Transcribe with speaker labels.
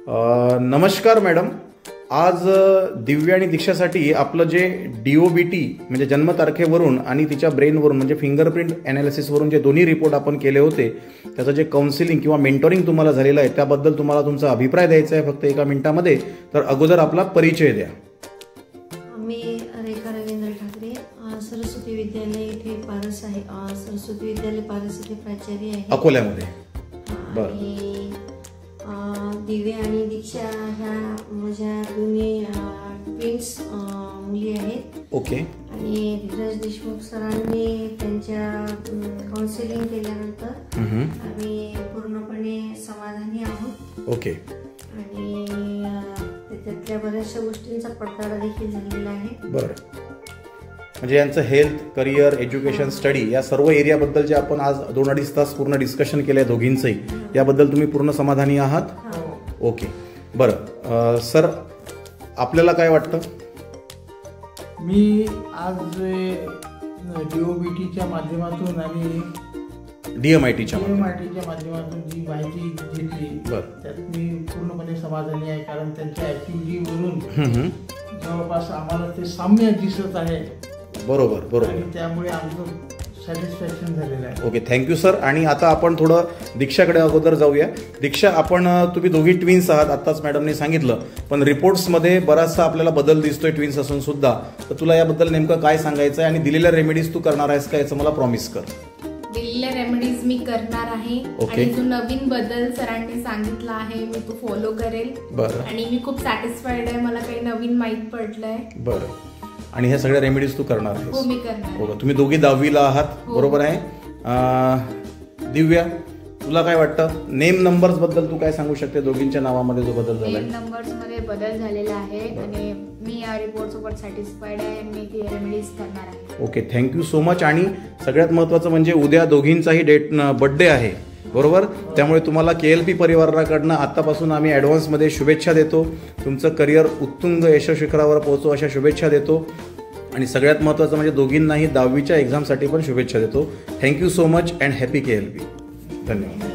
Speaker 1: नमस्कार मॅडम. आज दिव्या आणि दीक्षासाठी आपलं जे DOBT म्हणजे जन्मतारखेवरून आणि तिच्या ब्रेनवरून म्हणजे फिंगरप्रिंट ॲनालिसिसवरून जे दोन्ही रिपोर्ट आपण केले होते त्याचं जे काउन्सिलिंग किंवा मेंटोरिंग तुम्हाला झालेलं आहे त्याबद्दल तुम्हाला तुमचा अभिप्राय द्यायचा आहे फक्त 1 मिनिटामध्ये. तर अगोदर आपला परिचय द्या.
Speaker 2: मी रेखा रवींद्र ठाकरे, सरस्वती विद्यालय इथे पारस आहे. सरस्वती विद्यालय पारस इथे प्राचार्य आहे
Speaker 1: अकोल्यामध्ये. बरं.
Speaker 2: दिव्या आणि दीक्षा ह्या माझ्या दोन्ही ट्विन्स मुली आहेत.
Speaker 1: ओके.
Speaker 2: आणि धीरज देशमुख सरांनी त्यांच्या काउन्सिलिंग केल्यानंतर आम्ही पूर्णपणे समाधानी आहोत.
Speaker 1: ओके.
Speaker 2: आणि त्यातल्या बऱ्याचशा गोष्टींचा पडताळा देखील झालेला आहे.
Speaker 1: बरं. म्हणजे यांचं हेल्थ, करिअर, एज्युकेशन, स्टडी या सर्व एरियाबद्दल जे आपण आज 2-2.5 तास पूर्ण डिस्कशन केलं आहे दोघींचंही, याबद्दल तुम्ही पूर्ण समाधानी आहात? ओके. बरं सर, आपल्याला काय वाटतं?
Speaker 3: मी आज DOBTच्या माध्यमातून आणि
Speaker 1: DMITच्या
Speaker 3: माध्यमातून जी माहिती घेतली त्यात मी पूर्णपणे समाधानी आहे. कारण त्यांच्या ॲक्टिव्हिटीवरून जवळपास आम्हाला ते साम्य दिसत आहे.
Speaker 1: बरोबर.
Speaker 3: आणि त्यामुळे आमचं सॅटिस्फॅक्शन झालेलं आहे.
Speaker 1: Okay, thank you sir. आणि आता आपण थोडं दीक्षाकडे अगोदर जाऊया. दीक्षा, तुम्ही दोघी ट्विन्स आहात आत्ताच मॅडमने सांगितलं, पण रिपोर्ट्समध्ये बराचसा आपल्याला बदल दिसतोय ट्विन्स असून सुद्धा. तर तुला याबद्दल नेमकं काय सांगायचं आहे आणि दिलेल्या रेमेडीज तू करणार आहेस का याचं मला प्रॉमिस कर.
Speaker 4: दिलेल्या रेमेडीज मी करणार आहे. आणि जो नवीन बदल सरांनी सांगितला आहे मी तो फॉलो करेल.
Speaker 1: बरं.
Speaker 4: आणि मी खूप सॅटिस्फाईड आहे, मला काही नवीन माहीत पडलंय.
Speaker 1: बरं. आणि ह्या सगळ्या रेमेडीज तू करणार आहेस?
Speaker 4: हो, मी करणार.
Speaker 1: हो. तुम्ही दोघी 10वीला आहात, बरोबर आहे? दिव्या, तुला काय वाटतं? नेम नंबर्स बद्दल तू काय सांगू शकते? दोघींच्या नावामध्ये जो बदल झाला?
Speaker 5: नेम नंबर्स मध्ये बदल झालेला आहे आणि मी या रिपोर्ट सोबत सॅटिस्फाईड आहे. मी ती रेमेडीज करणार आहे.
Speaker 1: Okay, thank you so much. आणि सगळ्यात महत्त्वाचं म्हणजे उद्या दोघींचाही बर्थडे आहे, बरोबर? त्यामुळे तुम्हाला KLP परिवाराकडनं आत्तापासून आम्ही ॲडव्हान्समध्ये शुभेच्छा देतो. तुमचं करिअर उत्तुंग यशशिखरावर पोहोचो अशा शुभेच्छा देतो. आणि सगळ्यात महत्त्वाचं म्हणजे दोघींनाही 10वीच्या एक्झामसाठी पण शुभेच्छा देतो. Thank you so much and happy KLP. धन्यवाद.